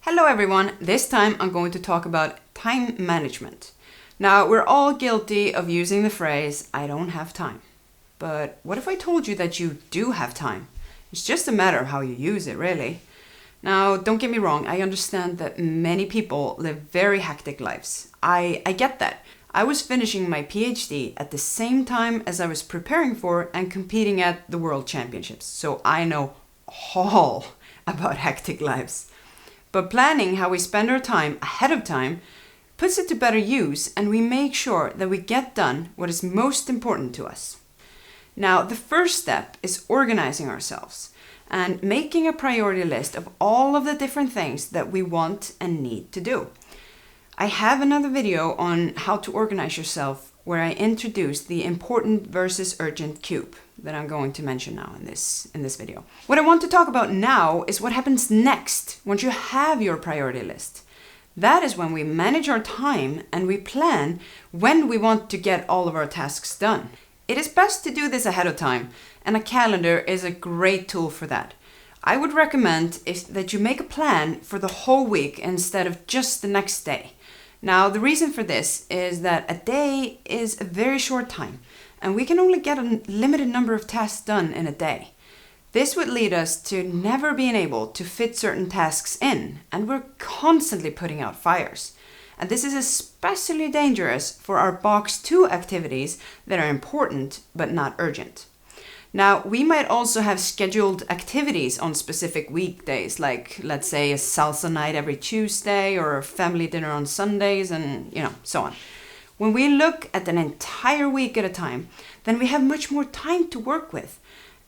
Hello everyone, this time I'm going to talk about time management. Now, we're all guilty of using the phrase, I don't have time. But what if I told you that you do have time? It's just a matter of how you use it, really. Now, don't get me wrong, I understand that many people live very hectic lives. I get that. I was finishing my PhD at the same time as I was preparing for and competing at the World Championships, so I know all about hectic lives. But planning how we spend our time ahead of time puts it to better use, and we make sure that we get done what is most important to us. Now, the first step is organizing ourselves and making a priority list of all of the different things that we want and need to do. I have another video on how to organize yourself where I introduce the important versus urgent cube that I'm going to mention now in this video. What I want to talk about now is what happens next once you have your priority list. That is when we manage our time and we plan when we want to get all of our tasks done. It is best to do this ahead of time, and a calendar is a great tool for that. I would recommend that you make a plan for the whole week instead of just the next day. Now, the reason for this is that a day is a very short time, and we can only get a limited number of tasks done in a day. This would lead us to never being able to fit certain tasks in, and we're constantly putting out fires. And this is especially dangerous for our box 2 activities that are important but not urgent. Now, we might also have scheduled activities on specific weekdays, like let's say a salsa night every Tuesday or a family dinner on Sundays and so on. When we look at an entire week at a time, then we have much more time to work with,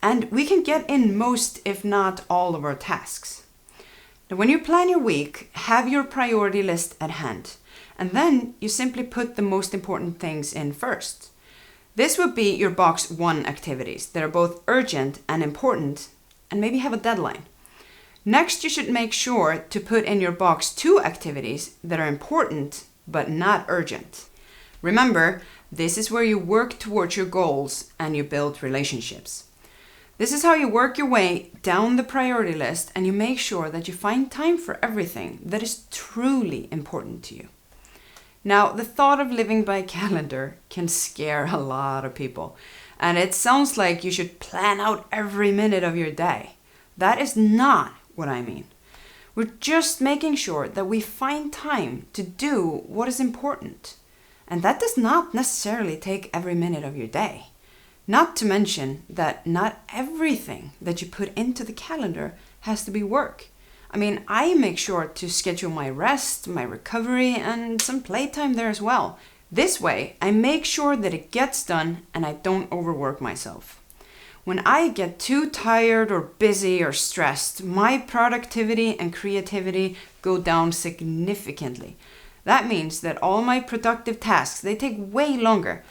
and we can get in most, if not all, of our tasks. Now, when you plan your week, have your priority list at hand, and then you simply put the most important things in first. This would be your box 1 activities that are both urgent and important, and maybe have a deadline. Next, you should make sure to put in your box 2 activities that are important but not urgent. Remember, this is where you work towards your goals and you build relationships. This is how you work your way down the priority list, and you make sure that you find time for everything that is truly important to you. Now, the thought of living by a calendar can scare a lot of people, and it sounds like you should plan out every minute of your day. That is not what I mean. We're just making sure that we find time to do what is important. And that does not necessarily take every minute of your day. Not to mention that not everything that you put into the calendar has to be work. I mean, I make sure to schedule my rest, my recovery, and some playtime there as well. This way, I make sure that it gets done and I don't overwork myself. When I get too tired or busy or stressed, my productivity and creativity go down significantly. That means that all my productive tasks, they take way longer.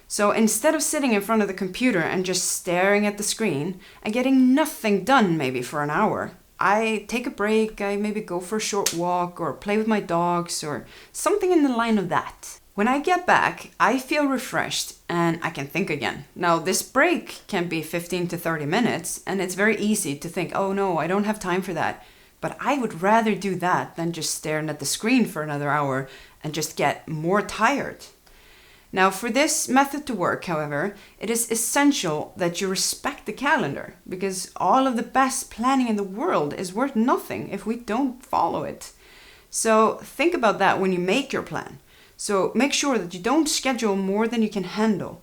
So instead of sitting in front of the computer and just staring at the screen and getting nothing done maybe for an hour, I take a break, I maybe go for a short walk or play with my dogs or something in the line of that. When I get back, I feel refreshed and I can think again. Now, this break can be 15 to 30 minutes, and it's very easy to think, oh no, I don't have time for that. But I would rather do that than just staring at the screen for another hour and just get more tired. Now, for this method to work, however, it is essential that you respect the calendar, because all of the best planning in the world is worth nothing if we don't follow it. So think about that when you make your plan. So make sure that you don't schedule more than you can handle.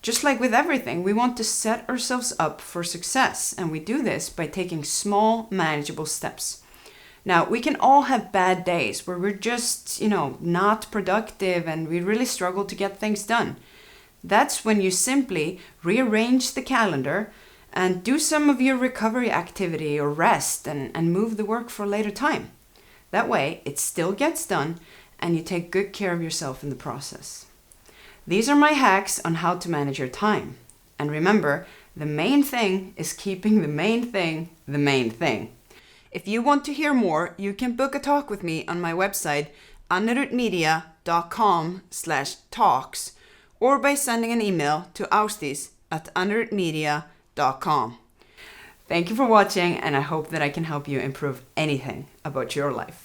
Just like with everything, we want to set ourselves up for success, and we do this by taking small, manageable steps. Now, we can all have bad days where we're just, not productive and we really struggle to get things done. That's when you simply rearrange the calendar and do some of your recovery activity or rest and move the work for a later time. That way, it still gets done and you take good care of yourself in the process. These are my hacks on how to manage your time. And remember, the main thing is keeping the main thing the main thing. If you want to hear more, you can book a talk with me on my website, annerudmedia.com/talks, or by sending an email to Ásdís at annerudmedia.com. Thank you for watching, and I hope that I can help you improve anything about your life.